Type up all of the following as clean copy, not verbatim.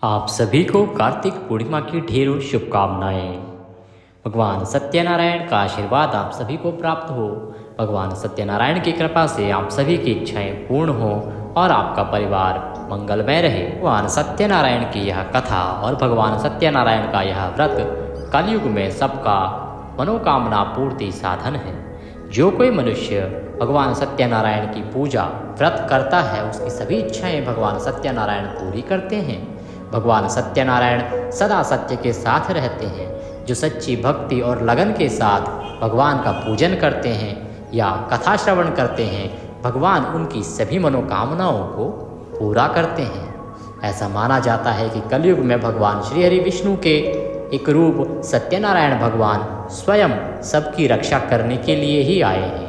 आप सभी को कार्तिक पूर्णिमा की ढेरों शुभकामनाएं। भगवान सत्यनारायण का आशीर्वाद आप सभी को प्राप्त हो। भगवान सत्यनारायण की कृपा से आप सभी की इच्छाएं पूर्ण हो और आपका परिवार मंगलमय रहे। भगवान सत्यनारायण की यह कथा और भगवान सत्यनारायण का यह व्रत कलयुग में सबका मनोकामना पूर्ति साधन है। जो कोई मनुष्य भगवान सत्यनारायण की पूजा व्रत करता है उसकी सभी इच्छाएं भगवान सत्यनारायण पूरी करते हैं। भगवान सत्यनारायण सदा सत्य के साथ रहते हैं। जो सच्ची भक्ति और लगन के साथ भगवान का पूजन करते हैं या कथा श्रवण करते हैं, भगवान उनकी सभी मनोकामनाओं को पूरा करते हैं। ऐसा माना जाता है कि कलयुग में भगवान श्री हरि विष्णु के एक रूप सत्यनारायण भगवान स्वयं सबकी रक्षा करने के लिए ही आए हैं।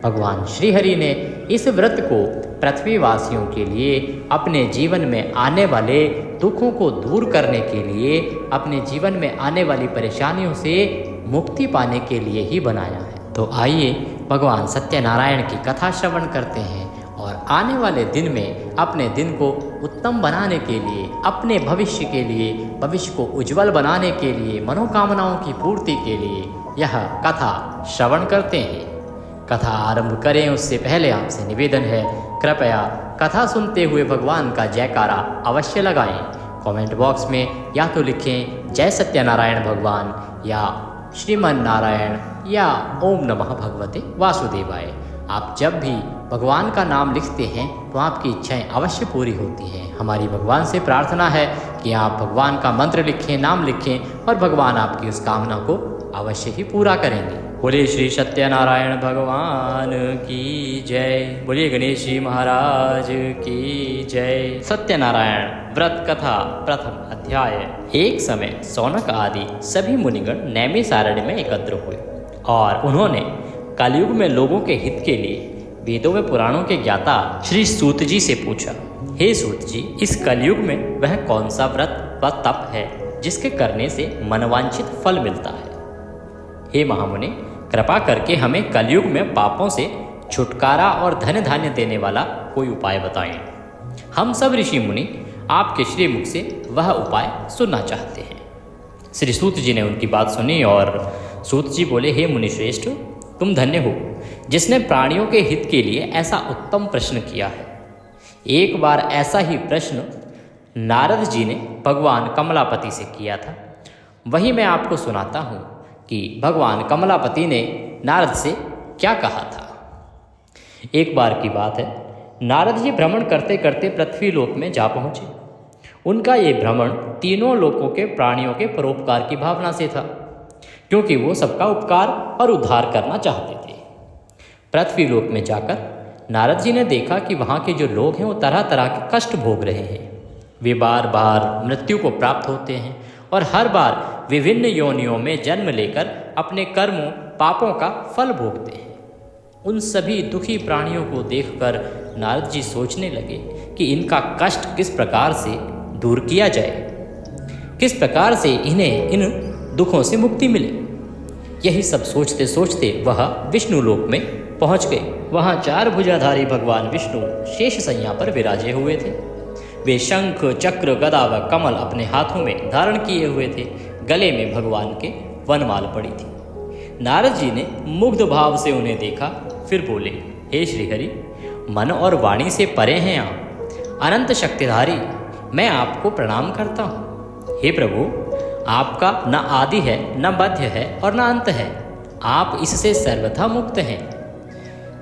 भगवान श्री हरि ने इस व्रत को पृथ्वीवासियों के लिए अपने जीवन में आने वाले दुखों को दूर करने के लिए, अपने जीवन में आने वाली परेशानियों से मुक्ति पाने के लिए ही बनाया है। तो आइए भगवान सत्यनारायण की कथा श्रवण करते हैं और आने वाले दिन में अपने दिन को उत्तम बनाने के लिए, अपने भविष्य के लिए, भविष्य को उज्जवल बनाने के लिए, मनोकामनाओं की पूर्ति के लिए यह कथा श्रवण करते हैं। कथा आरंभ करें उससे पहले आपसे निवेदन है, कृपया कथा सुनते हुए भगवान का जयकारा अवश्य लगाएं। कमेंट बॉक्स में या तो लिखें जय सत्यनारायण भगवान या श्रीमन नारायण या ओम नमः भगवते वासुदेवाय। आप जब भी भगवान का नाम लिखते हैं तो आपकी इच्छाएं अवश्य पूरी होती हैं। हमारी भगवान से प्रार्थना है कि आप भगवान का मंत्र लिखें, नाम लिखें और भगवान आपकी उस कामना को अवश्य ही पूरा करेंगे। बोले श्री सत्यनारायण भगवान की जय। बोलिए गणेश जी महाराज की जय। सत्यनारायण व्रत कथा प्रथम अध्याय। एक समय सौनक आदि सभी मुनिगण नैमिषारण्य में एकत्र हुए और उन्होंने कलयुग में लोगों के हित के लिए वेदों में पुराणों के ज्ञाता श्री सूत जी से पूछा, हे सूत जी, इस कलयुग में वह कौन सा व्रत व तप है जिसके करने से मनवांछित फल मिलता है? हे महामुनि, कृपा करके हमें कलयुग में पापों से छुटकारा और धन धान्य देने वाला कोई उपाय बताएं। हम सब ऋषि मुनि आपके श्री मुख से वह उपाय सुनना चाहते हैं। श्री सूत जी ने उनकी बात सुनी और सूत जी बोले, हे मुनि श्रेष्ठ, तुम धन्य हो जिसने प्राणियों के हित के लिए ऐसा उत्तम प्रश्न किया है। एक बार ऐसा ही प्रश्न नारद जी ने भगवान कमलापति से किया था। वही मैं आपको सुनाता हूँ कि भगवान कमलापति ने नारद से क्या कहा था। एक बार की बात है, नारद जी भ्रमण करते करते पृथ्वी लोक में जा पहुँचे। उनका ये भ्रमण तीनों लोकों के प्राणियों के परोपकार की भावना से था, क्योंकि वो सबका उपकार और उद्धार करना चाहते थे। पृथ्वी लोक में जाकर नारद जी ने देखा कि वहाँ के जो लोग हैं वो तरह तरह के कष्ट भोग रहे हैं। वे बार बार मृत्यु को प्राप्त होते हैं और हर बार विभिन्न योनियों में जन्म लेकर अपने कर्मों पापों का फल भोगते हैं। उन सभी दुखी प्राणियों को देखकर नारद जी सोचने लगे कि इनका कष्ट किस प्रकार से दूर किया जाए, किस प्रकार से इन्हें इन दुखों से मुक्ति मिले। यही सब सोचते सोचते वह विष्णु लोक में पहुंच गए। वहाँ चार भुजाधारी भगवान विष्णु शेष शैया पर विराजे हुए थे। वे शंख, चक्र, गदा व कमल अपने हाथों में धारण किए हुए थे। गले में भगवान के वनमाल पड़ी थी। नारद जी ने मुग्ध भाव से उन्हें देखा, फिर बोले, हे श्रीहरि, मन और वाणी से परे हैं आप, अनंत शक्तिधारी, मैं आपको प्रणाम करता हूँ। हे प्रभु, आपका न आदि है, न मध्य है और न अंत है। आप इससे सर्वथा मुक्त हैं।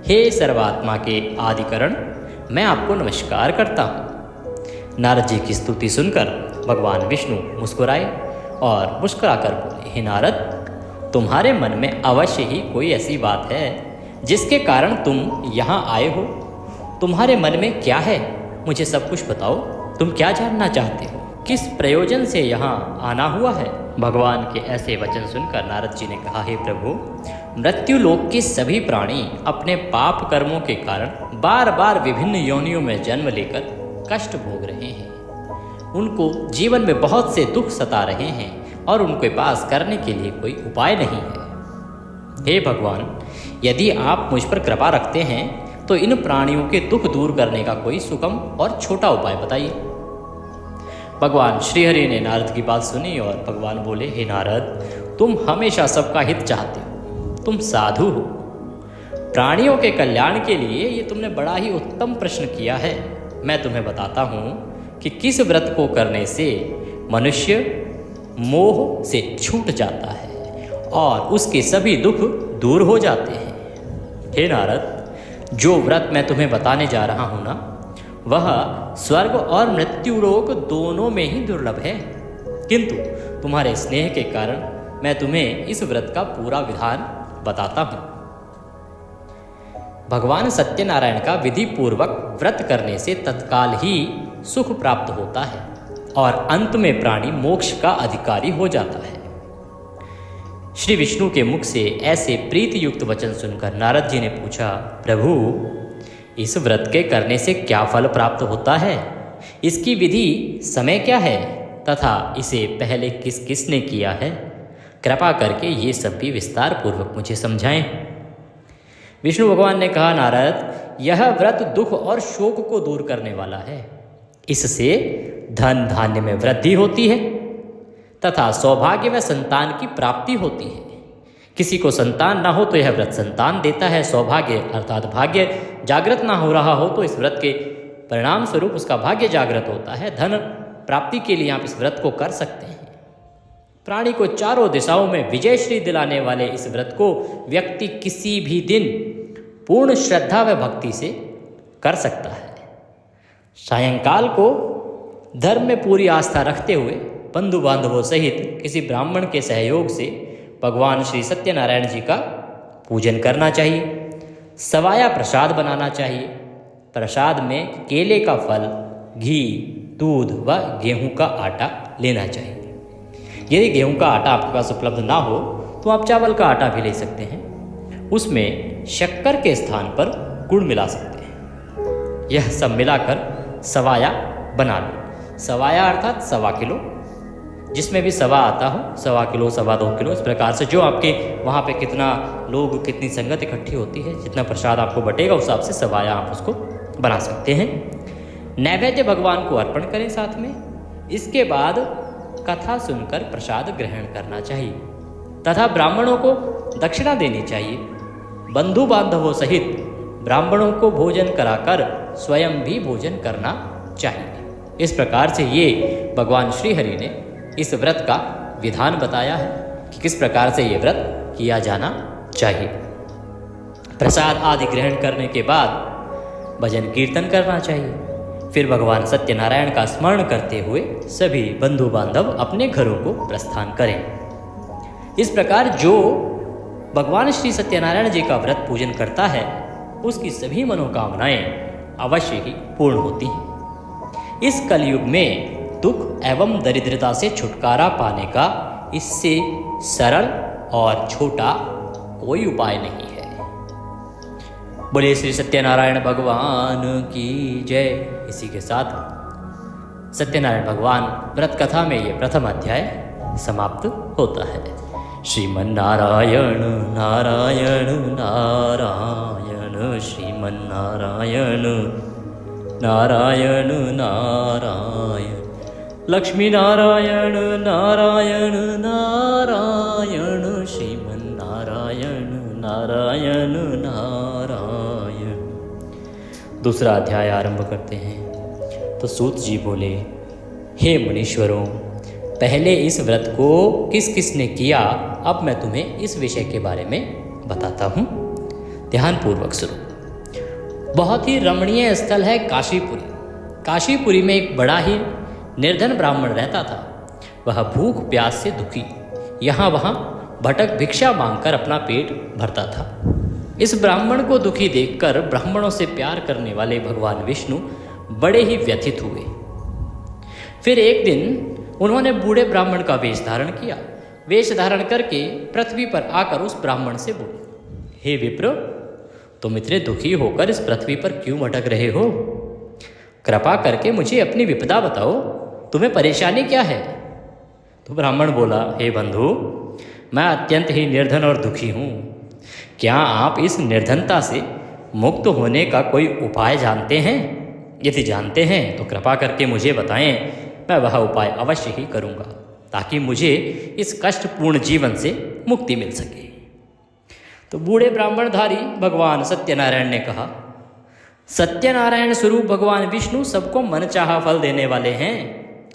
हे सर्वात्मा के आदिकरण, मैं आपको नमस्कार करता हूँ। नारद जी की स्तुति सुनकर भगवान विष्णु मुस्कुराए और मुस्कुराकर बोले, हे नारद, तुम्हारे मन में अवश्य ही कोई ऐसी बात है जिसके कारण तुम यहाँ आए हो। तुम्हारे मन में क्या है, मुझे सब कुछ बताओ। तुम क्या जानना चाहते हो, किस प्रयोजन से यहाँ आना हुआ है? भगवान के ऐसे वचन सुनकर नारद जी ने कहा, हे प्रभु, मृत्यु लोक के सभी प्राणी अपने पाप कर्मों के कारण बार बार विभिन्न योनियों में जन्म लेकर कष्ट भोग रहे हैं। उनको जीवन में बहुत से दुख सता रहे हैं और उनके पास करने के लिए कोई उपाय नहीं है। हे भगवान, यदि आप मुझ पर कृपा रखते हैं तो इन प्राणियों के दुख दूर करने का कोई सुगम और छोटा उपाय बताइए। भगवान श्रीहरि ने नारद की बात सुनी और भगवान बोले, हे नारद, तुम हमेशा सबका हित चाहते हो, तुम साधु हो, प्राणियों के कल्याण के लिए ये तुमने बड़ा ही उत्तम प्रश्न किया है। मैं तुम्हें बताता हूँ कि किस व्रत को करने से मनुष्य मोह से छूट जाता है और उसके सभी दुख दूर हो जाते हैं। हे नारद, जो व्रत मैं तुम्हें बताने जा रहा हूँ ना, वह स्वर्ग और मृत्यु लोक दोनों में ही दुर्लभ है, किंतु तुम्हारे स्नेह के कारण मैं तुम्हें इस व्रत का पूरा विधान बताता हूँ। भगवान सत्यनारायण का विधि पूर्वक व्रत करने से तत्काल ही सुख प्राप्त होता है और अंत में प्राणी मोक्ष का अधिकारी हो जाता है। श्री विष्णु के मुख से ऐसे प्रीति युक्त वचन सुनकर नारद जी ने पूछा, प्रभु, इस व्रत के करने से क्या फल प्राप्त होता है? इसकी विधि समय क्या है तथा इसे पहले किस किस ने किया है? कृपा करके ये सब भी विस्तार पूर्वक मुझे समझाएं। विष्णु भगवान ने कहा, नारद, यह व्रत दुख और शोक को दूर करने वाला है। इससे धन धान्य में वृद्धि होती है तथा सौभाग्य व संतान की प्राप्ति होती है। किसी को संतान ना हो तो यह व्रत संतान देता है। सौभाग्य अर्थात भाग्य जागृत ना हो रहा हो तो इस व्रत के परिणाम स्वरूप उसका भाग्य जागृत होता है। धन प्राप्ति के लिए आप इस व्रत को कर सकते हैं। प्राणी को चारों दिशाओं में विजय श्री दिलाने वाले इस व्रत को व्यक्ति किसी भी दिन पूर्ण श्रद्धा व भक्ति से कर सकता है। सायंकाल को धर्म में पूरी आस्था रखते हुए बंधु बांधवों सहित किसी ब्राह्मण के सहयोग से भगवान श्री सत्यनारायण जी का पूजन करना चाहिए। सवाया प्रसाद बनाना चाहिए। प्रसाद में केले का फल, घी, दूध व गेहूं का आटा लेना चाहिए। यदि गेहूं का आटा आपके पास उपलब्ध ना हो तो आप चावल का आटा भी ले सकते हैं। उसमें शक्कर के स्थान पर गुड़ मिला सकते हैं। यह सब मिलाकर सवाया बना लो। सवाया अर्थात 1.25 किलो, जिसमें भी सवा आता हो, 1.25 किलो, 2.25 किलो, इस प्रकार से जो आपके वहाँ पे कितना लोग, कितनी संगत इकट्ठी होती है, जितना प्रसाद आपको बटेगा उस हिसाब से सवाया आप उसको बना सकते हैं। नैवेद्य भगवान को अर्पण करें साथ में। इसके बाद कथा सुनकर प्रसाद ग्रहण करना चाहिए तथा ब्राह्मणों को दक्षिणा देनी चाहिए। बंधु बांधवों सहित ब्राह्मणों को भोजन कराकर स्वयं भी भोजन करना चाहिए। इस प्रकार से ये भगवान श्री हरि ने इस व्रत का विधान बताया है कि किस प्रकार से ये व्रत किया जाना चाहिए। प्रसाद आदि ग्रहण करने के बाद भजन कीर्तन करना चाहिए। फिर भगवान सत्यनारायण का स्मरण करते हुए सभी बंधु बांधव अपने घरों को प्रस्थान करें। इस प्रकार जो भगवान श्री सत्यनारायण जी का व्रत पूजन करता है उसकी सभी मनोकामनाएं अवश्य ही पूर्ण होती हैं। इस कलयुग में दुख एवं दरिद्रता से छुटकारा पाने का इससे सरल और छोटा कोई उपाय नहीं है। बोले श्री सत्यनारायण भगवान की जय। इसी के साथ सत्यनारायण भगवान व्रत कथा में ये प्रथम अध्याय समाप्त होता है। श्रीमन्नारायण नारायण नारायण, श्रीमन्नारायण नारायण नारायण, लक्ष्मी नारायण नारायण नारायण, श्रीमन्नारायण नारायण नारायण। दूसरा अध्याय आरंभ करते हैं। तो सूत जी बोले, हे मुनीश्वरों, पहले इस व्रत को किस किस ने किया, अब मैं तुम्हें इस विषय के बारे में बताता हूँ। ध्यानपूर्वक सुनो। बहुत ही रमणीय स्थल है काशीपुरी। काशीपुरी में एक बड़ा ही निर्धन ब्राह्मण रहता था। वह भूख प्यास से दुखी यहाँ वहाँ भटक भिक्षा मांगकर अपना पेट भरता था। इस ब्राह्मण को दुखी देखकर ब्राह्मणों से प्यार करने वाले भगवान विष्णु बड़े ही व्यथित हुए। फिर एक दिन उन्होंने बूढ़े ब्राह्मण का वेश धारण किया। वेश धारण करके पृथ्वी पर आकर उस ब्राह्मण से बोले, हे विप्र, तुम इतने दुखी होकर इस पृथ्वी पर क्यों भटक रहे हो? कृपा करके मुझे अपनी विपदा बताओ, तुम्हें परेशानी क्या है? तो ब्राह्मण बोला, हे बंधु, मैं अत्यंत ही निर्धन और दुखी हूँ। क्या आप इस निर्धनता से मुक्त होने का कोई उपाय जानते हैं? यदि जानते हैं तो कृपा करके मुझे बताएं। मैं वह उपाय अवश्य ही करूँगा ताकि मुझे इस कष्टपूर्ण जीवन से मुक्ति मिल सके। तो बूढ़े ब्राह्मणधारी भगवान सत्यनारायण ने कहा, सत्यनारायण स्वरूप भगवान विष्णु सबको मनचाहा फल देने वाले हैं,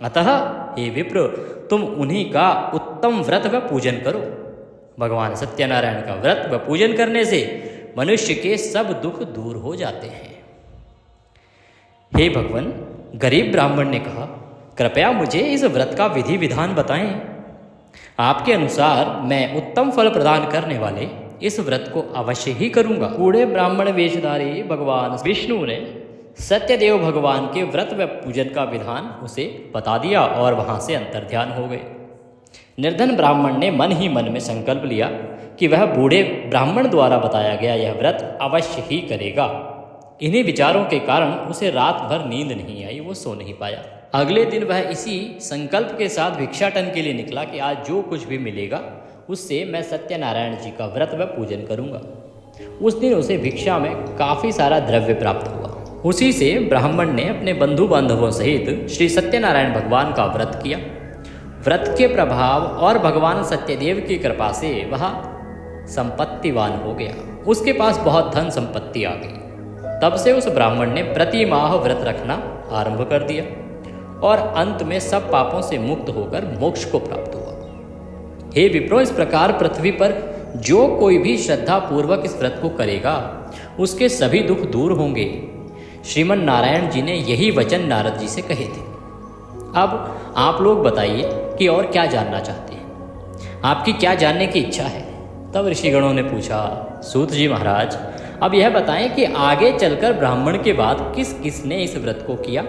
अतः हे विप्र तुम उन्हीं का उत्तम व्रत व पूजन करो। भगवान सत्यनारायण का व्रत व पूजन करने से मनुष्य के सब दुख दूर हो जाते हैं। हे भगवान, गरीब ब्राह्मण ने कहा, कृपया मुझे इस व्रत का विधि विधान बताएं। आपके अनुसार मैं उत्तम फल प्रदान करने वाले इस व्रत को अवश्य ही करूंगा। बूढ़े ब्राह्मण वेशधारी भगवान विष्णु ने सत्यदेव भगवान के व्रत व पूजन का विधान उसे बता दिया और वहां से अंतर्ध्यान हो गए। निर्धन ब्राह्मण ने मन ही मन में संकल्प लिया कि वह बूढ़े ब्राह्मण द्वारा बताया गया यह व्रत अवश्य ही करेगा। इन्हीं विचारों के कारण उसे रात भर नींद नहीं आई, वो सो नहीं पाया। अगले दिन वह इसी संकल्प के साथ भिक्षाटन के लिए निकला कि आज जो कुछ भी मिलेगा उससे मैं सत्यनारायण जी का व्रत व पूजन करूंगा। उस दिन उसे भिक्षा में काफ़ी सारा द्रव्य प्राप्त हुआ। उसी से ब्राह्मण ने अपने बंधु बांधवों सहित श्री सत्यनारायण भगवान का व्रत किया। व्रत के प्रभाव और भगवान सत्यदेव की कृपा से वह संपत्तिवान हो गया। उसके पास बहुत धन संपत्ति आ गई। तब से उस ब्राह्मण ने प्रति माह व्रत रखना आरंभ कर दिया और अंत में सब पापों से मुक्त होकर मोक्ष को प्राप्त हुआ। हे विप्रो, इस प्रकार पृथ्वी पर जो कोई भी श्रद्धा पूर्वक इस व्रत को करेगा उसके सभी दुख दूर होंगे। श्रीमन नारायण जी ने यही वचन नारद जी से कहे थे। अब आप लोग बताइए कि और क्या जानना चाहते हैं, आपकी क्या जानने की इच्छा है। तब ऋषिगणों ने पूछा, सूत जी महाराज, अब यह बताएं कि आगे चलकर ब्राह्मण के बाद किस किसने इस व्रत को किया,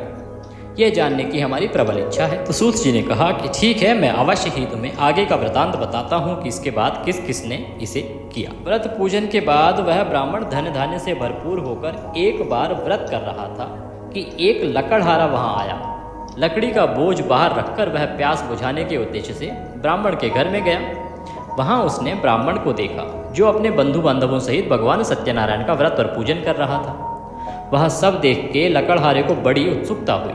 यह जानने की हमारी प्रबल इच्छा है। तो सूत जी ने कहा कि ठीक है, मैं अवश्य ही तुम्हें आगे का वृतांत बताता हूँ कि इसके बाद किस किसने इसे किया। व्रत पूजन के बाद वह ब्राह्मण धन धान्य से भरपूर होकर एक बार व्रत कर रहा था कि एक लकड़हारा वहाँ आया। लकड़ी का बोझ बाहर रखकर वह प्यास बुझाने के उद्देश्य से ब्राह्मण के घर में गया। वहाँ उसने ब्राह्मण को देखा जो अपने बंधु बांधवों सहित भगवान सत्यनारायण का व्रत और पूजन कर रहा था। वह सब देख के लकड़हारे को बड़ी उत्सुकता हुई।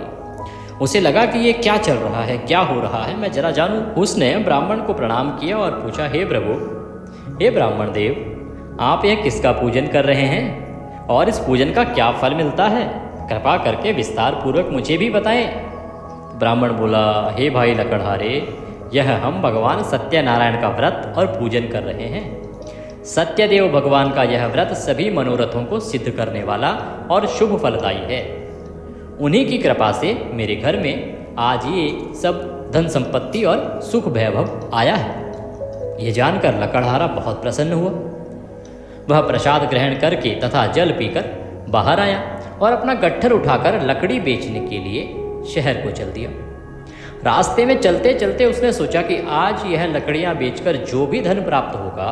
उसे लगा कि ये क्या चल रहा है, क्या हो रहा है, मैं जरा जानूं। उसने ब्राह्मण को प्रणाम किया और पूछा, हे प्रभु, हे ब्राह्मण देव, आप यह किसका पूजन कर रहे हैं और इस पूजन का क्या फल मिलता है? कृपा करके विस्तार पूर्वक मुझे भी बताएं। ब्राह्मण बोला, हे भाई लकड़हारे, यह हम भगवान सत्यनारायण का व्रत और पूजन कर रहे हैं। सत्यदेव भगवान का यह व्रत सभी मनोरथों को सिद्ध करने वाला और शुभ फलदायी है। उन्हीं की कृपा से मेरे घर में आज ये सब धन संपत्ति और सुख वैभव आया है। ये जानकर लकड़हारा बहुत प्रसन्न हुआ। वह प्रसाद ग्रहण करके तथा जल पीकर बाहर आया और अपना गट्ठर उठाकर लकड़ी बेचने के लिए शहर को चल दिया। रास्ते में चलते चलते उसने सोचा कि आज यह लकड़ियां बेचकर जो भी धन प्राप्त होगा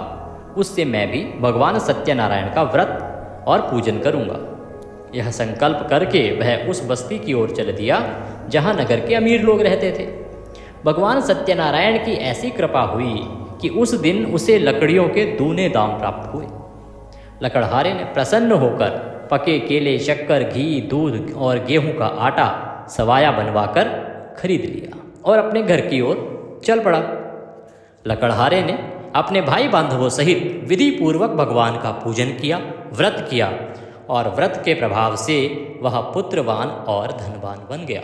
उससे मैं भी भगवान सत्यनारायण का व्रत और पूजन करूंगा। यह संकल्प करके वह उस बस्ती की ओर चल दिया जहां नगर के अमीर लोग रहते थे। भगवान सत्यनारायण की ऐसी कृपा हुई कि उस दिन उसे लकड़ियों के दूने दाम प्राप्त हुए। लकड़हारे ने प्रसन्न होकर पके केले, शक्कर, घी, दूध और गेहूं का आटा सवाया बनवाकर खरीद लिया और अपने घर की ओर चल पड़ा। लकड़हारे ने अपने भाई बांधवों सहित विधि पूर्वक भगवान का पूजन किया, व्रत किया और व्रत के प्रभाव से वह पुत्रवान और धनवान बन गया।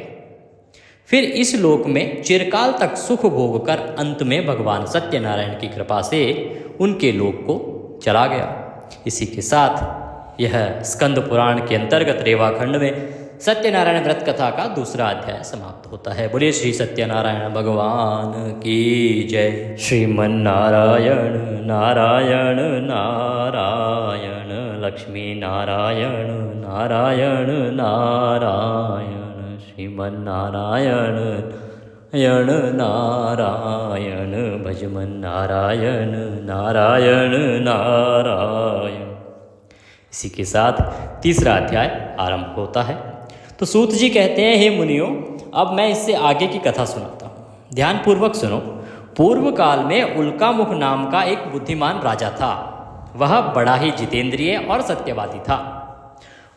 फिर इस लोक में चिरकाल तक सुख भोग कर अंत में भगवान सत्यनारायण की कृपा से उनके लोक को चला गया। इसी के साथ यह स्कंद पुराण के अंतर्गत रेवाखंड में सत्यनारायण व्रत कथा का दूसरा अध्याय समाप्त होता है। बोलिए श्री सत्यनारायण भगवान की जय। श्रीमन नारायण नारायण नारायण, लक्ष्मी नारायण नारायण नारायण, श्रीमन नारायण नारायण नारायण, भजमन नारायण नारायण नारायण। इसी के साथ तीसरा अध्याय आरंभ होता है। तो सूत जी कहते हैं, हे मुनियों, अब मैं इससे आगे की कथा सुनाता हूँ, ध्यानपूर्वक सुनो। पूर्व काल में उल्कामुख नाम का एक बुद्धिमान राजा था। वह बड़ा ही जितेंद्रिय और सत्यवादी था।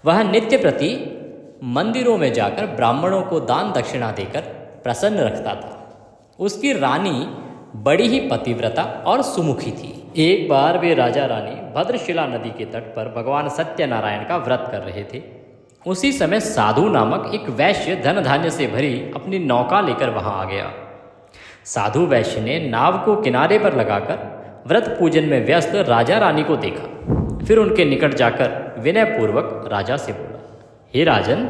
वह नित्य प्रति मंदिरों में जाकर ब्राह्मणों को दान दक्षिणा देकर प्रसन्न रखता था। उसकी रानी बड़ी ही पतिव्रता और सुमुखी थी। एक बार वे राजा रानी भद्रशिला नदी के तट पर भगवान सत्यनारायण का व्रत कर रहे थे। उसी समय साधु नामक एक वैश्य धन धान्य से भरी अपनी नौका लेकर वहां आ गया। साधु वैश्य ने नाव को किनारे पर लगाकर व्रत पूजन में व्यस्त राजा रानी को देखा। फिर उनके निकट जाकर विनय पूर्वक राजा से बोला, हे राजन,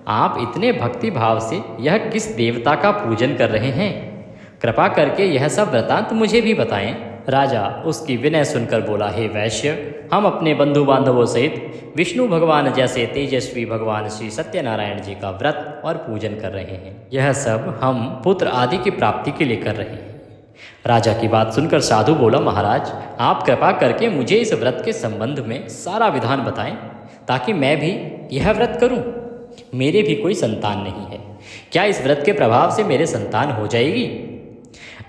आप इतने भक्ति भाव से यह किस देवता का पूजन कर रहे हैं? कृपा करके यह सब वृतांत मुझे भी बताएं। राजा उसकी विनय सुनकर बोला, हे वैश्य, हम अपने बंधु बांधवों सहित विष्णु भगवान जैसे तेजस्वी भगवान श्री सत्यनारायण जी का व्रत और पूजन कर रहे हैं। यह सब हम पुत्र आदि की प्राप्ति के लिए कर रहे हैं। राजा की बात सुनकर साधु बोला, महाराज, आप कृपा करके मुझे इस व्रत के संबंध में सारा विधान बताएं ताकि मैं भी यह व्रत करूं। मेरे भी कोई संतान नहीं है। क्या इस व्रत के प्रभाव से मेरे संतान हो जाएगी?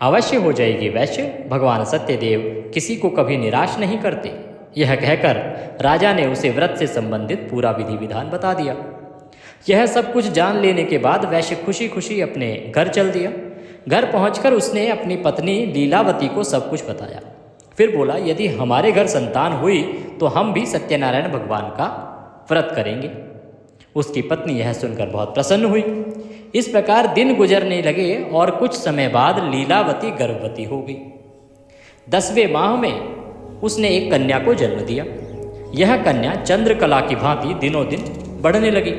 अवश्य हो जाएगी वैश्य। भगवान सत्यदेव किसी को कभी निराश नहीं करते। यह कहकर राजा ने उसे व्रत से संबंधित पूरा विधि विधान बता दिया। यह सब कुछ जान लेने के बाद वैश्य खुशी खुशी अपने घर चल दिया। घर पहुंचकर उसने अपनी पत्नी लीलावती को सब कुछ बताया। फिर बोला, यदि हमारे घर संतान हुई तो हम भी सत्यनारायण भगवान का व्रत करेंगे। उसकी पत्नी यह सुनकर बहुत प्रसन्न हुई। इस प्रकार दिन गुजरने लगे और कुछ समय बाद लीलावती गर्भवती हो गई। 10वें माह में उसने एक कन्या को जन्म दिया। यह कन्या चंद्रकला की भांति दिनों दिन बढ़ने लगी।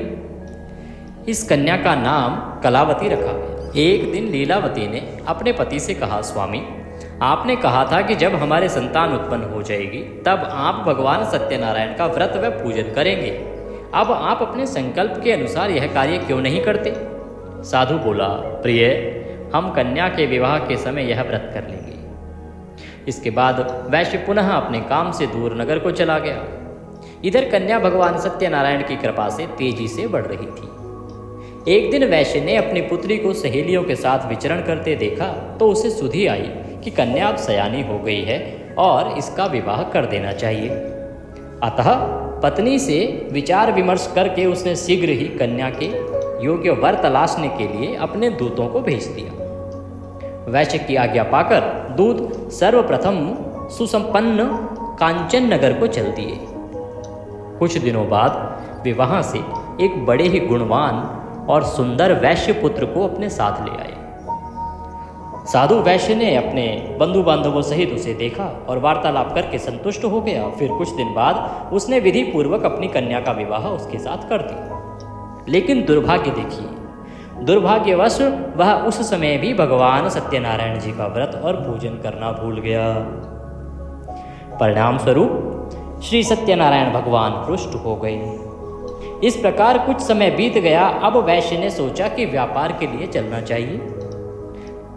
इस कन्या का नाम कलावती रखा गया। एक दिन लीलावती ने अपने पति से कहा, स्वामी, आपने कहा था कि जब हमारे संतान उत्पन्न हो जाएगी तब आप भगवान सत्यनारायण का व्रत व पूजन करेंगे। अब आप अपने संकल्प के अनुसार यह कार्य क्यों नहीं करते? साधु बोला, प्रिय, हम कन्या के विवाह के समय यह व्रत कर लेंगे। इसके बाद वैश्य पुनः अपने काम से दूर नगर को चला गया। इधर कन्या भगवान सत्यनारायण की कृपा से तेजी से बढ़ रही थी। एक दिन वैश्य ने अपनी पुत्री को सहेलियों के साथ विचरण करते देखा तो उसे सुधि आई कि कन्या अब सयानी हो गई है और इसका विवाह कर देना चाहिए। अतः पत्नी से विचार विमर्श करके उसने शीघ्र ही कन्या के योग्य वर तलाशने के लिए अपने दूतों को भेज दिया। वैश्य की आज्ञा पाकर दूत सर्वप्रथम सुसंपन्न कांचन नगर को चल दिए। कुछ दिनों बाद वे वहां से एक बड़े ही गुणवान और सुंदर वैश्य पुत्र को अपने साथ ले आए। साधु वैश्य ने अपने बंधु बांधवों सहित उसे देखा और वार्तालाप करके संतुष्ट हो गया। फिर कुछ दिन बाद उसने विधि पूर्वक अपनी कन्या का विवाह उसके साथ कर दिया। लेकिन दुर्भाग्य देखिए, दुर्भाग्यवश वह उस समय भी भगवान सत्यनारायण जी का व्रत और पूजन करना भूल गया। परिणाम स्वरूप श्री सत्यनारायण भगवान रुष्ट हो गए। इस प्रकार कुछ समय बीत गया। अब वैश्य ने सोचा कि व्यापार के लिए चलना चाहिए।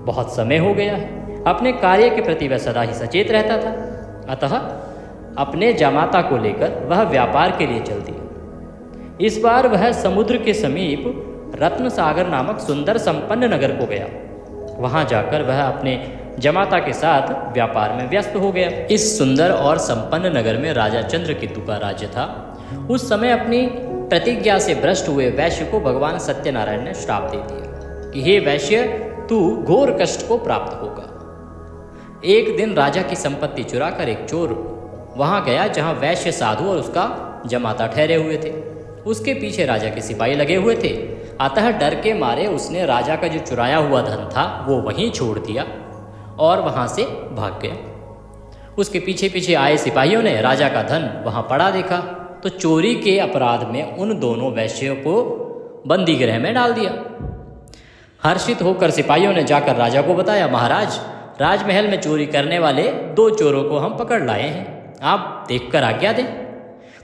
बहुत समय हो गया है। अपने कार्य के प्रति वह सदा ही सचेत रहता था। अतः अपने जामाता को लेकर वह व्यापार के लिए चल दिया। इस बार वह समुद्र के समीप रत्न सागर नामक सुंदर संपन्न नगर को गया। वहां जाकर वह अपने जमाता के साथ व्यापार में व्यस्त हो गया। इस सुंदर और संपन्न नगर में राजा चंद्रकेतु का राज्य था। उस समय अपनी प्रतिज्ञा से भ्रष्ट हुए वैश्य को भगवान सत्यनारायण ने श्राप दे दिया कि हे वैश्य, तू घोर कष्ट को प्राप्त होगा। एक दिन राजा की संपत्ति चुराकर एक चोर वहां गया जहां वैश्य साधु और उसका जमाता ठहरे हुए थे। उसके पीछे राजा के सिपाही लगे हुए थे। अतः डर के मारे उसने राजा का जो चुराया हुआ धन था वो वहीं छोड़ दिया और वहां से भाग गया। उसके पीछे पीछे आए सिपाहियों ने राजा का धन वहां पड़ा देखा तो चोरी के अपराध में उन दोनों वैश्यों को बंदी गृह में डाल दिया। हर्षित होकर सिपाहियों ने जाकर राजा को बताया, महाराज, राजमहल में चोरी करने वाले 2 चोरों को हम पकड़ लाए हैं, आप देखकर आज्ञा दें।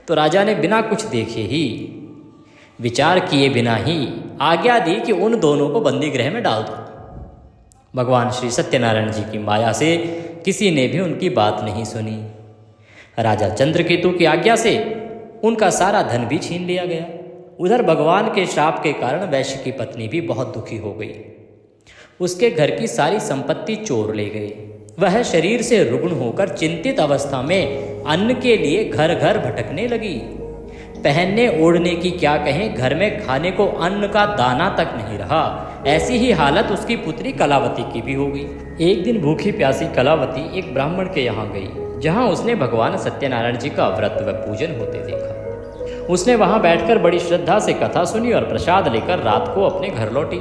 तो राजा ने बिना कुछ देखे ही, विचार किए बिना ही आज्ञा दी कि उन दोनों को बंदी गृह में डाल दो। भगवान श्री सत्यनारायण जी की माया से किसी ने भी उनकी बात नहीं सुनी। राजा चंद्रकेतु की आज्ञा से उनका सारा धन भी छीन लिया गया। उधर भगवान के श्राप के कारण वैश्य की पत्नी भी बहुत दुखी हो गई। उसके घर की सारी संपत्ति चोर ले गए। वह शरीर से रुग्ण होकर चिंतित अवस्था में अन्न के लिए घर घर भटकने लगी। पहनने ओढ़ने की क्या कहें, घर में खाने को अन्न का दाना तक नहीं रहा। ऐसी ही हालत उसकी पुत्री कलावती की भी हो गई। एक दिन भूखी प्यासी कलावती एक ब्राह्मण के यहाँ गई, जहाँ उसने भगवान सत्यनारायण जी का व्रत व पूजन होते देखा। उसने वहाँ बैठकर बड़ी श्रद्धा से कथा सुनी और प्रसाद लेकर रात को अपने घर लौटी।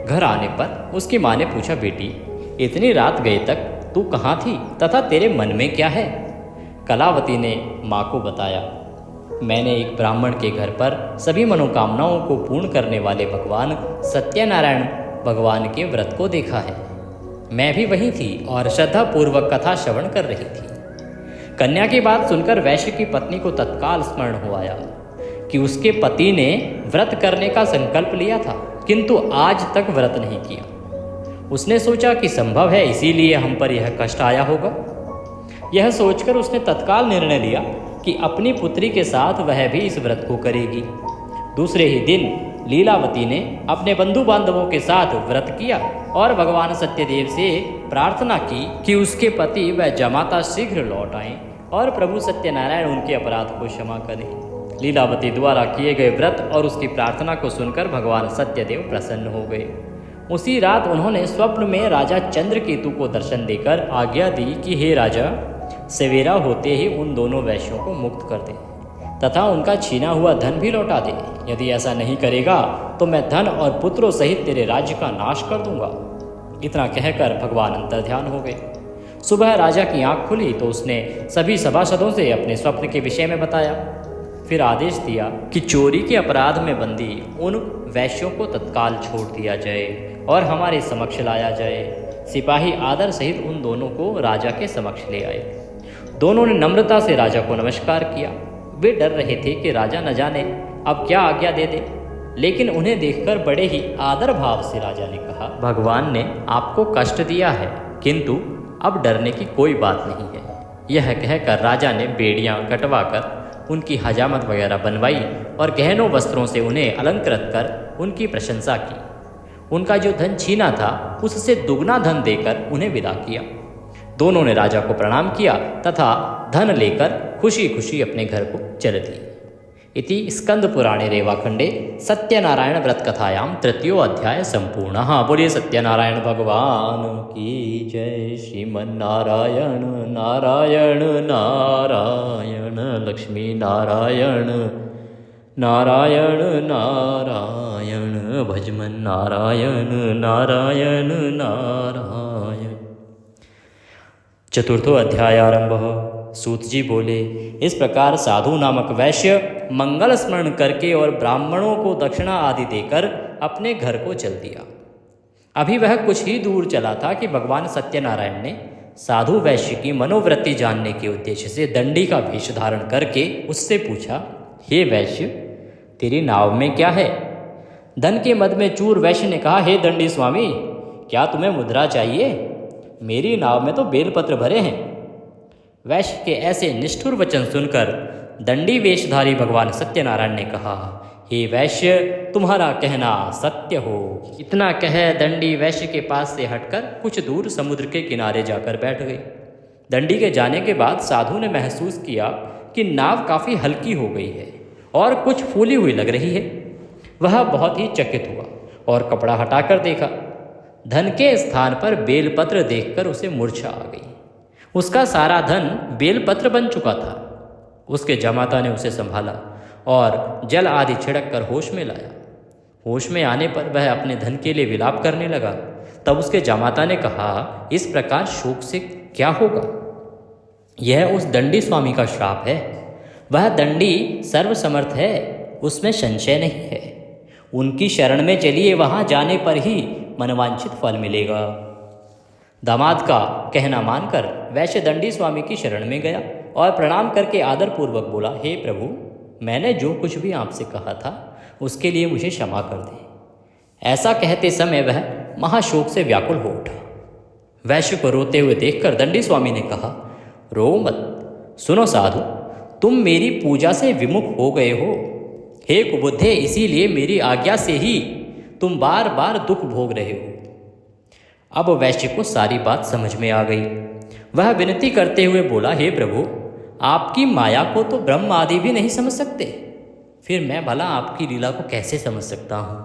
घर आने पर उसकी माँ ने पूछा, बेटी इतनी रात गए तक तू कहाँ थी तथा तेरे मन में क्या है? कलावती ने माँ को बताया, मैंने एक ब्राह्मण के घर पर सभी मनोकामनाओं को पूर्ण करने वाले भगवान सत्यनारायण भगवान के व्रत को देखा है। मैं भी वहीं थी और श्रद्धापूर्वक कथा श्रवण कर रही थी। कन्या की बात सुनकर वैश्य की पत्नी को तत्काल स्मरण हो आया कि उसके पति ने व्रत करने का संकल्प लिया था, किंतु आज तक व्रत नहीं किया। उसने सोचा कि संभव है इसीलिए हम पर यह कष्ट आया होगा। यह सोचकर उसने तत्काल निर्णय लिया कि अपनी पुत्री के साथ वह भी इस व्रत को करेगी। दूसरे ही दिन लीलावती ने अपने बंधु बांधवों के साथ व्रत किया और भगवान सत्यदेव से प्रार्थना की कि उसके पति व जमाता शीघ्र लौट आएं और प्रभु सत्यनारायण उनके अपराध को क्षमा करें। लीलावती द्वारा किए गए व्रत और उसकी प्रार्थना को सुनकर भगवान सत्यदेव प्रसन्न हो गए। उसी रात उन्होंने स्वप्न में राजा चंद्रकेतु को दर्शन देकर आज्ञा दी कि हे राजा, सवेरा होते ही उन दोनों वैश्यों को मुक्त कर दे तथा उनका छीना हुआ धन भी लौटा दे। यदि ऐसा नहीं करेगा तो मैं धन और पुत्रों सहित तेरे राज्य का नाश कर दूंगा। इतना कहकर भगवान अंतर्ध्यान हो गए। सुबह राजा की आंख खुली तो उसने सभी सभासदों से अपने स्वप्न के विषय में बताया। फिर आदेश दिया कि चोरी के अपराध में बंदी उन वैश्यों को तत्काल छोड़ दिया जाए और हमारे समक्ष लाया जाए। सिपाही आदर सहित उन दोनों को राजा के समक्ष ले आए। दोनों ने नम्रता से राजा को नमस्कार किया। वे डर रहे थे कि राजा न जाने अब क्या आज्ञा दे दे, लेकिन उन्हें देखकर बड़े ही आदर भाव से राजा ने कहा, भगवान ने आपको कष्ट दिया है, किंतु अब डरने की कोई बात नहीं है। यह कहकर राजा ने बेड़ियां कटवाकर उनकी हजामत वगैरह बनवाई और गहनों वस्त्रों से उन्हें अलंकृत कर उनकी प्रशंसा की। उनका जो धन छीना था उससे दुगना धन देकर उन्हें विदा किया। दोनों ने राजा को प्रणाम किया तथा धन लेकर खुशी खुशी अपने घर को चल दिए। इति स्कंद पुराणे रेवाखंडे सत्यनारायण व्रत कथायां तृतीयो अध्याय संपूर्णः। बोलिए सत्यनारायण भगवान की जय। श्रीमन्नारायण नारायण नारायण लक्ष्मी नारायण नारायण नारायण भजमन नारायण नारायण नारायण। चतुर्थो अध्याय आरंभ। सूत जी बोले, इस प्रकार साधु नामक वैश्य मंगल स्मरण करके और ब्राह्मणों को दक्षिणा आदि देकर अपने घर को चल दिया। अभी वह कुछ ही दूर चला था कि भगवान सत्यनारायण ने साधु वैश्य की मनोवृत्ति जानने के उद्देश्य से दंडी का वेश धारण करके उससे पूछा, हे वैश्य, तेरी नाव में क्या है? धन के मद में चूर वैश्य ने कहा, हे दंडी स्वामी, क्या तुम्हें मुद्रा चाहिए? मेरी नाव में तो बेलपत्र भरे हैं। वैश्य के ऐसे निष्ठुर वचन सुनकर दंडी वेशधारी भगवान सत्यनारायण ने कहा, हे वैश्य, तुम्हारा कहना सत्य हो। इतना कह दंडी वैश्य के पास से हटकर कुछ दूर समुद्र के किनारे जाकर बैठ गई। दंडी के जाने के बाद साधु ने महसूस किया कि नाव काफ़ी हल्की हो गई है और कुछ फूली हुई लग रही है। वह बहुत ही चकित हुआ और कपड़ा हटाकर देखा। धन के स्थान पर बेलपत्र देखकर उसे मूर्छा आ गई। उसका सारा धन बेलपत्र बन चुका था। उसके जमाता ने उसे संभाला और जल आदि छिड़क कर होश में लाया। होश में आने पर वह अपने धन के लिए विलाप करने लगा। तब उसके जमाता ने कहा, इस प्रकार शोक से क्या होगा? यह उस दंडी स्वामी का श्राप है। वह दंडी सर्वसमर्थ है, उसमें संशय नहीं है। उनकी शरण में चलिए, वहाँ जाने पर ही मनवांछित फल मिलेगा। दामाद का कहना मानकर वैश्य दंडी स्वामी की शरण में गया और प्रणाम करके आदरपूर्वक बोला, हे प्रभु, मैंने जो कुछ भी आपसे कहा था उसके लिए मुझे क्षमा कर दें। ऐसा कहते समय वह महाशोक से व्याकुल हो उठा। वैश्य को रोते हुए देखकर दंडी स्वामी ने कहा, रो मत। सुनो साधु, तुम मेरी पूजा से विमुख हो गए हो। हे कुबुद्धे, इसीलिए मेरी आज्ञा से ही तुम बार बार दुख भोग रहे हो। अब वैश्य को सारी बात समझ में आ गई। वह विनती करते हुए बोला, हे प्रभु, आपकी माया को तो ब्रह्म आदि भी नहीं समझ सकते, फिर मैं भला आपकी लीला को कैसे समझ सकता हूँ?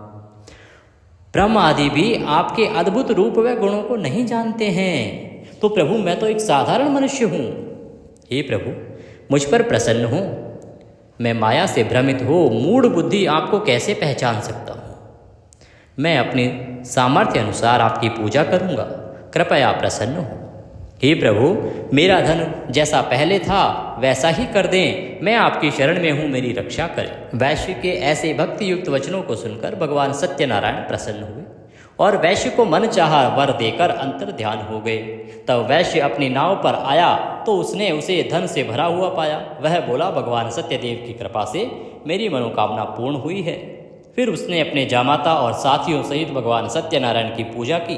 ब्रह्म आदि भी आपके अद्भुत रूप व गुणों को नहीं जानते हैं। तो प्रभु मैं तो एक साधारण मनुष्य हूँ। हे प्रभु मुझ पर प्रसन्न हो। मैं माया से भ्रमित हो मूढ़ बुद्धि आपको कैसे पहचान सकता हूँ। मैं अपने सामर्थ्य अनुसार आपकी पूजा करूँगा, कृपया प्रसन्न हो। हे प्रभु मेरा धन जैसा पहले था वैसा ही कर दें, मैं आपकी शरण में हूँ, मेरी रक्षा करें। वैश्य के ऐसे भक्ति युक्त वचनों को सुनकर भगवान सत्यनारायण प्रसन्न हुए और वैश्य को मन चाहा वर देकर अंतर ध्यान हो गए। तब वैश्य अपनी नाव पर आया तो उसने उसे धन से भरा हुआ पाया। वह बोला, भगवान सत्यदेव की कृपा से मेरी मनोकामना पूर्ण हुई है। फिर उसने अपने जामाता और साथियों सहित भगवान सत्यनारायण की पूजा की।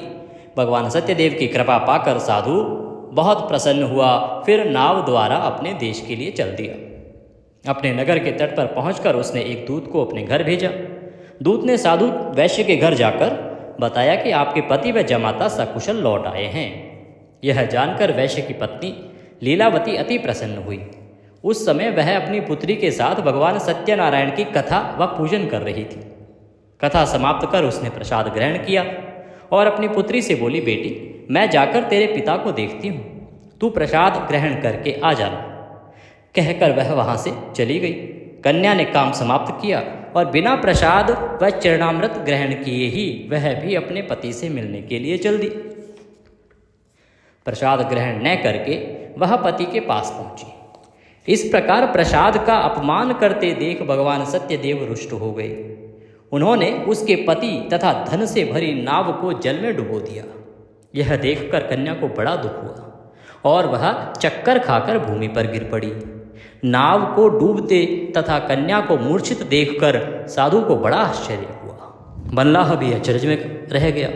भगवान सत्यदेव की कृपा पाकर साधु बहुत प्रसन्न हुआ। फिर नाव द्वारा अपने देश के लिए चल दिया। अपने नगर के तट पर पहुंचकर उसने एक दूत को अपने घर भेजा। दूत ने साधु वैश्य के घर जाकर बताया कि आपके पति व जमाता सकुशल लौट आए हैं। यह जानकर वैश्य की पत्नी लीलावती अति प्रसन्न हुई। उस समय वह अपनी पुत्री के साथ भगवान सत्यनारायण की कथा व पूजन कर रही थी। कथा समाप्त कर उसने प्रसाद ग्रहण किया और अपनी पुत्री से बोली, बेटी मैं जाकर तेरे पिता को देखती हूँ, तू प्रसाद ग्रहण करके आ जाना। कहकर वह वहाँ से चली गई। कन्या ने काम समाप्त किया और बिना प्रसाद व चरणामृत ग्रहण किए ही वह भी अपने पति से मिलने के लिए चल दी। प्रसाद ग्रहण न करके वह पति के पास पहुंची। इस प्रकार प्रसाद का अपमान करते देख भगवान सत्यदेव रुष्ट हो गए। उन्होंने उसके पति तथा धन से भरी नाव को जल में डुबो दिया। यह देखकर कन्या को बड़ा दुख हुआ और वह चक्कर खाकर भूमि पर गिर पड़ी। नाव को डूबते तथा कन्या को मूर्छित देखकर साधु को बड़ा आश्चर्य हुआ। मल्लाह भी अचरज में रह गया।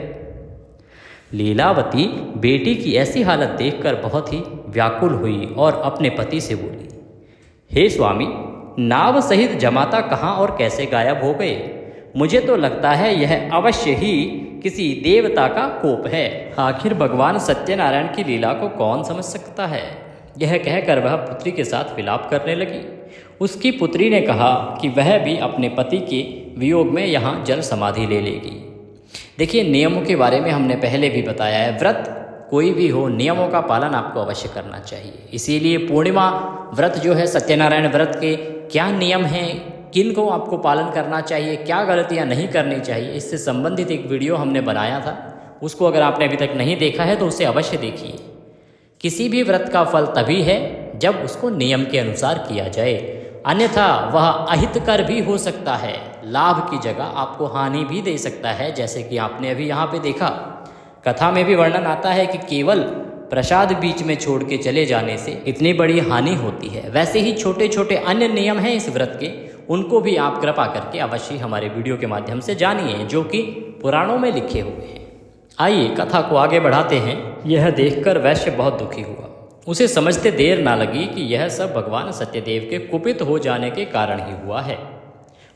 लीलावती बेटी की ऐसी हालत देखकर बहुत ही व्याकुल हुई और अपने पति से बोली, हे स्वामी, नाव सहित जमाता कहाँ और कैसे गायब हो गए? मुझे तो लगता है यह अवश्य ही किसी देवता का कोप है। आखिर भगवान सत्यनारायण की लीला को कौन समझ सकता है? यह कहकर वह पुत्री के साथ विलाप करने लगी। उसकी पुत्री ने कहा कि वह भी अपने पति के वियोग में यहाँ जल समाधि ले लेगी। देखिए, नियमों के बारे में हमने पहले भी बताया है। व्रत कोई भी हो, नियमों का पालन आपको अवश्य करना चाहिए। इसीलिए पूर्णिमा व्रत जो है, सत्यनारायण व्रत के क्या नियम हैं, किन को आपको पालन करना चाहिए, क्या गलतियां नहीं करनी चाहिए, इससे संबंधित एक वीडियो हमने बनाया था। उसको अगर आपने अभी तक नहीं देखा है तो उसे अवश्य देखिए। किसी भी व्रत का फल तभी है जब उसको नियम के अनुसार किया जाए, अन्यथा वह अहितकर भी हो सकता है। लाभ की जगह आपको हानि भी दे सकता है, जैसे कि आपने अभी यहाँ पे देखा। कथा में भी वर्णन आता है कि केवल प्रसाद बीच में छोड़ के चले जाने से इतनी बड़ी हानि होती है। वैसे ही छोटे छोटे अन्य नियम हैं इस व्रत के, उनको भी आप कृपा करके अवश्य हमारे वीडियो के माध्यम से जानिए, जो कि पुराणों में लिखे हुए हैं। आइए कथा को आगे बढ़ाते हैं। यह देखकर वैश्य बहुत दुखी हुआ। उसे समझते देर ना लगी कि यह सब भगवान सत्यदेव के कुपित हो जाने के कारण ही हुआ है।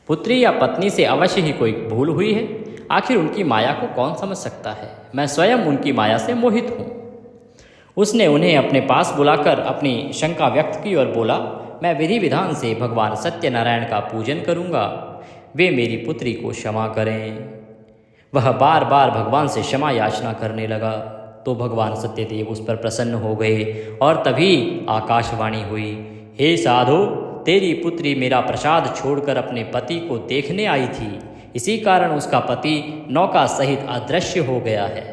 पुत्री या पत्नी से अवश्य ही कोई भूल हुई है। आखिर उनकी माया को कौन समझ सकता है? मैं स्वयं उनकी माया से मोहित हूँ। उसने उन्हें अपने पास बुलाकर अपनी शंका व्यक्त की और बोला, मैं विधि विधान से भगवान सत्यनारायण का पूजन करूँगा, वे मेरी पुत्री को क्षमा करें। वह बार बार भगवान से क्षमा याचना करने लगा तो भगवान सत्यदेव उस पर प्रसन्न हो गए और तभी आकाशवाणी हुई, हे साधु, तेरी पुत्री मेरा प्रसाद छोड़कर अपने पति को देखने आई थी, इसी कारण उसका पति नौका सहित अदृश्य हो गया है।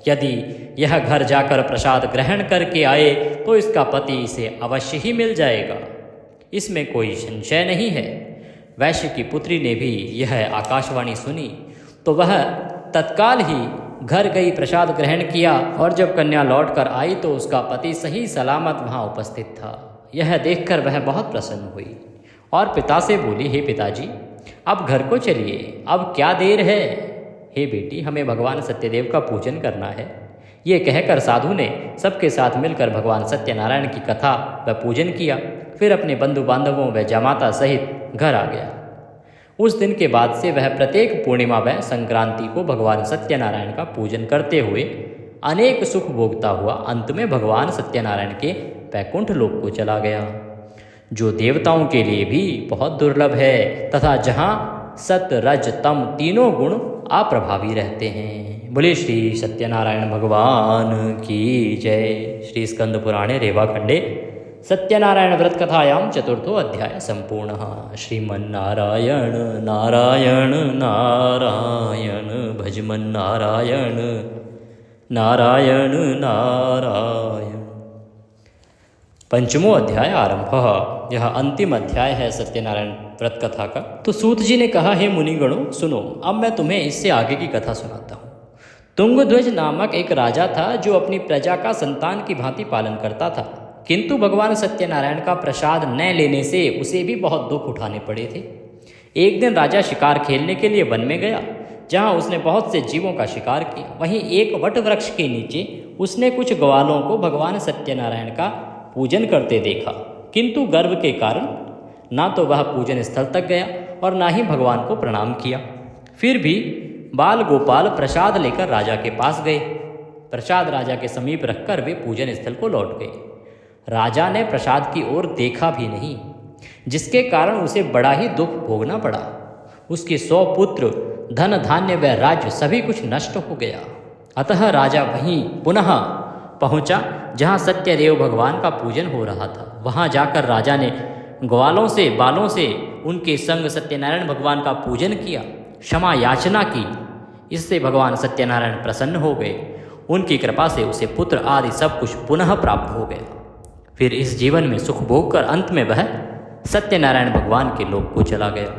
यदि यह घर जाकर प्रसाद ग्रहण करके आए तो इसका पति इसे अवश्य ही मिल जाएगा, इसमें कोई संशय नहीं है। वैश्य की पुत्री ने भी यह आकाशवाणी सुनी तो वह तत्काल ही घर गई, प्रसाद ग्रहण किया और जब कन्या लौट कर आई तो उसका पति सही सलामत वहाँ उपस्थित था। यह देखकर वह बहुत प्रसन्न हुई और पिता से बोली, हे पिताजी, अब घर को चलिए, अब क्या देर है? हे बेटी, हमें भगवान सत्यदेव का पूजन करना है। ये कहकर साधु ने सबके साथ मिलकर भगवान सत्यनारायण की कथा व पूजन किया। फिर अपने बंधु बांधवों व जामाता सहित घर आ गया। उस दिन के बाद से वह प्रत्येक पूर्णिमा व संक्रांति को भगवान सत्यनारायण का पूजन करते हुए अनेक सुख भोगता हुआ अंत में भगवान सत्यनारायण के वैकुंठ लोक को चला गया, जो देवताओं के लिए भी बहुत दुर्लभ है तथा जहाँ सत रज तम तीनों गुण अप्रभावी रहते हैं। बोले श्री सत्यनारायण भगवान की जय। श्री स्कंद पुराणे रेवाखंडे सत्यनारायण व्रत कथायां चतुर्थो अध्याय संपूर्ण। श्रीमन्नारायण नारायण नारायण भजमन्नारायण नारायण नारायण। पंचमो अध्याय आरंभ। यह अंतिम अध्याय है सत्यनारायण व्रत कथा का। तो सूत जी ने कहा, हे मुनिगणों सुनो, अब मैं तुम्हें इससे आगे की कथा सुनाता हूँ। तुंगध्वज नामक एक राजा था जो अपनी प्रजा का संतान की भांति पालन करता था, किंतु भगवान सत्यनारायण का प्रसाद न लेने से उसे भी बहुत दुख उठाने पड़े थे। एक दिन राजा शिकार खेलने के लिए वन में गया, जहाँ उसने बहुत से जीवों का शिकार किया। वहीं एक वट वृक्ष के नीचे उसने कुछ ग्वालों को भगवान सत्यनारायण का पूजन करते देखा, किंतु गर्व के कारण ना तो वह पूजन स्थल तक गया और ना ही भगवान को प्रणाम किया। फिर भी बाल गोपाल प्रसाद लेकर राजा के पास गए। प्रसाद राजा के समीप रखकर वे पूजन स्थल को लौट गए। राजा ने प्रसाद की ओर देखा भी नहीं, जिसके कारण उसे बड़ा ही दुख भोगना पड़ा। उसके 100 पुत्र, धन धान्य व राज्य सभी कुछ नष्ट हो गया। अतः राजा वहीं पुनः पहुंचा जहां सत्यदेव भगवान का पूजन हो रहा था। वहां जाकर राजा ने ग्वालों से, बालों से उनके संग सत्यनारायण भगवान का पूजन किया, क्षमा याचना की। इससे भगवान सत्यनारायण प्रसन्न हो गए। उनकी कृपा से उसे पुत्र आदि सब कुछ पुनः प्राप्त हो गया। फिर इस जीवन में सुख भोग कर अंत में वह सत्यनारायण भगवान के लोक को चला गया।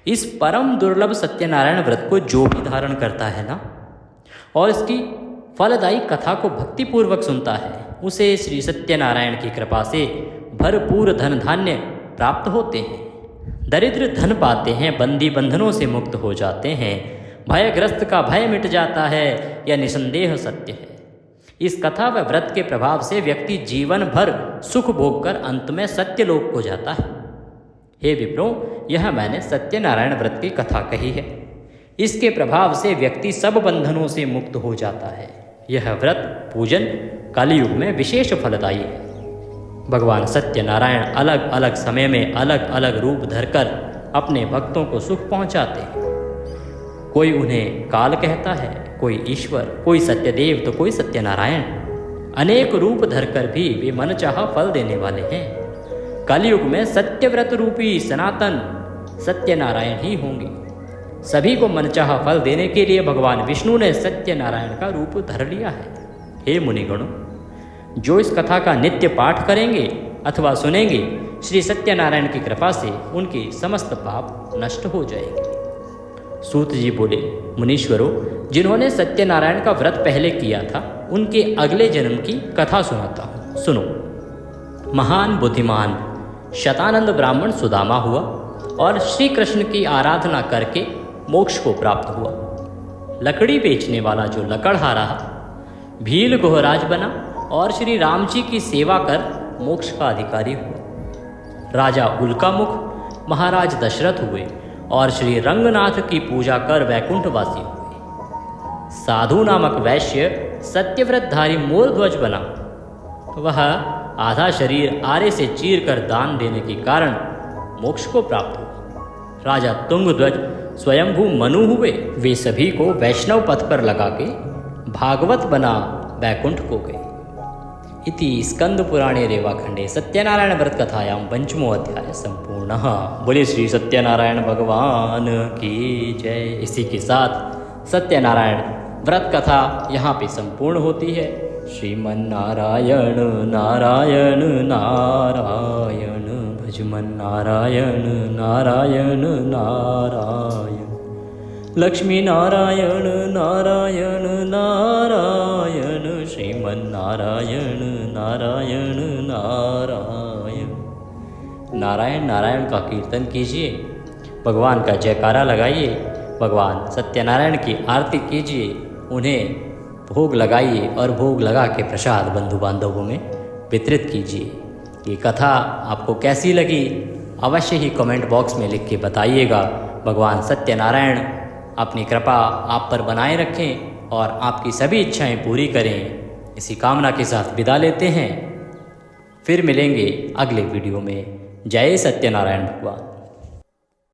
इस परम दुर्लभ सत्यनारायण व्रत को जो भी धारण करता है ना, और इसकी फलदायी कथा को भक्तिपूर्वक सुनता है, उसे श्री सत्यनारायण की कृपा से भरपूर धन धान्य प्राप्त होते हैं। दरिद्र धन पाते हैं, बंदी बंधनों से मुक्त हो जाते हैं, भयग्रस्त का भय मिट जाता है। यह निसंदेह सत्य है। इस कथा व व्रत के प्रभाव से व्यक्ति जीवन भर सुख भोग कर अंत में सत्यलोक को जाता है। हे विप्रो, यह मैंने सत्यनारायण व्रत की कथा कही है। इसके प्रभाव से व्यक्ति सब बंधनों से मुक्त हो जाता है। यह व्रत पूजन कलयुग में विशेष फलदायी है। भगवान सत्यनारायण अलग अलग समय में अलग अलग रूप धरकर अपने भक्तों को सुख पहुंचाते हैं। कोई उन्हें काल कहता है, कोई ईश्वर, कोई सत्यदेव तो कोई सत्यनारायण। अनेक रूप धरकर भी वे मनचाहा फल देने वाले हैं। कलयुग में सत्यव्रत रूपी सनातन सत्यनारायण ही होंगे। सभी को मनचाहा फल देने के लिए भगवान विष्णु ने सत्यनारायण का रूप धर लिया है। हे मुनिगणों, जो इस कथा का नित्य पाठ करेंगे अथवा सुनेंगे, श्री सत्यनारायण की कृपा से उनके समस्त पाप नष्ट हो जाएंगे। सूत जी बोले, मुनीश्वरों, जिन्होंने सत्यनारायण का व्रत पहले किया था, उनके अगले जन्म की कथा सुनाता हूँ, सुनो। महान बुद्धिमान शतानंद ब्राह्मण सुदामा हुआ और श्री कृष्ण की आराधना करके मोक्ष को प्राप्त हुआ। लकड़ी बेचने वाला जो लकड़हारा भील गोहराज बना और श्री राम जी की सेवा कर मोक्ष का अधिकारी हुआ। राजा उल्कामुख महाराज दशरथ हुए और श्री रंगनाथ की पूजा कर वैकुंठवासी हुए। साधु नामक वैश्य सत्यव्रतधारी मोरध्वज बना। वह आधा शरीर आरे से चीर कर दान देने के कारण मोक्ष को प्राप्त हुआ। राजा तुंगध्वज स्वयंभू मनु हुए। वे सभी को वैष्णव पथ पर लगा के भागवत बना वैकुंठ को गए। इति स्कंद पुराणे रेवाखंडे सत्यनारायण व्रत कथायां पंचमो अध्याय संपूर्णः। बोले श्री सत्यनारायण भगवान की जय। इसी के साथ सत्यनारायण व्रत कथा यहाँ पे संपूर्ण होती है। श्रीमन्नारायण नारायण नारायण भजमन्नारायण नारायण नारायण लक्ष्मी नारायण नारायण नारायण श्रीमन्नारायण नारायण नारायण। नारायण नारायण का कीर्तन कीजिए, भगवान का जयकारा लगाइए, भगवान सत्यनारायण की आरती कीजिए, उन्हें भोग लगाइए और भोग लगा के प्रसाद बंधु बांधवों में वितरित कीजिए। ये कथा आपको कैसी लगी अवश्य ही कमेंट बॉक्स में लिख के बताइएगा। भगवान सत्यनारायण अपनी कृपा आप पर बनाए रखें और आपकी सभी इच्छाएं पूरी करें। इसी कामना के साथ विदा लेते हैं, फिर मिलेंगे अगले वीडियो में। जय सत्यनारायण भगवान।